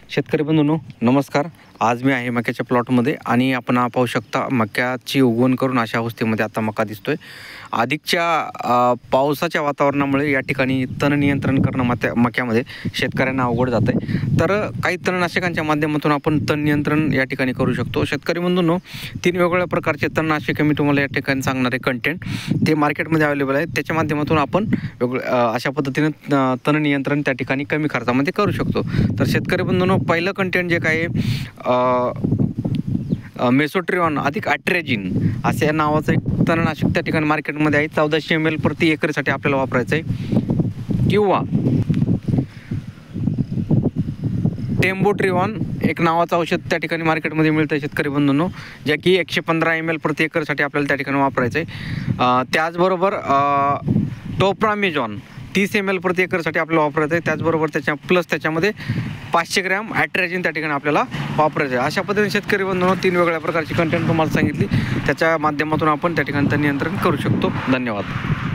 शेतकरी बंधूंनो नमस्कार। आज मी आहे मक्याच्या प्लॉटमध्ये आणि आपण पाहू शकता मक्याची उगवण करून अशा अवस्थेमध्ये आता मका दिसतोय। अधिकच्या पावसाच्या वातावरणामुळे या ठिकाणी तण नियंत्रण करणं मक्यामध्ये शेतकऱ्यांना अवघड जात आहे। तर काही तणनाशकांच्या माध्यमातून आपण तण नियंत्रण या ठिकाणी करू शकतो। शेतकरी बंधूंनो 3 वेगवेगळ्या प्रकारचे तणनाशके मी तुम्हाला या ठिकाणी सांगणार आहे। कंटेंट ते मार्केटमध्ये अवेलेबल आहे, त्याच्या माध्यमातून आपण अशा पद्धतीने तण नियंत्रण त्या ठिकाणी कमी खर्चामध्ये करू शकतो। तर शेतकरी बंधूंनो पहिलं कंटेंट जे काय मेसोट्रिऑन अधिक अट्रेजिन असे नावाचं एक तणनाशक त्या ठिकाणी मार्केटमध्ये आहे। 1400 ml प्रति एकरसाठी आपल्याला वापरायचं आहे। किंवा टेम्बोट्रिऑन एक नावाचं औषध त्या ठिकाणी मार्केटमध्ये मिळतं शेतकरी बंधूंनो, जे की 115 ml प्रति एकरसाठी आपल्याला त्या ठिकाणी वापरायचं आहे। त्याचबरोबर टोप्रामेझॉन 30 ml प्रति एकरसाठी आपल्याला वापरायचं आहे। त्याचबरोबर त्याच्यामध्ये 500 ग्रॅम ॲट्रेजिन त्या ठिकाणी आपल्याला वापरायचं आहे। अशा पद्धतीने शेतकरी बंधूंनो 3 वेगवेगळ्या प्रकारची कंटेंट तुम्हाला सांगितली, त्याच्या माध्यमातून आपण त्या ठिकाणी नियंत्रण करू शकतो। धन्यवाद।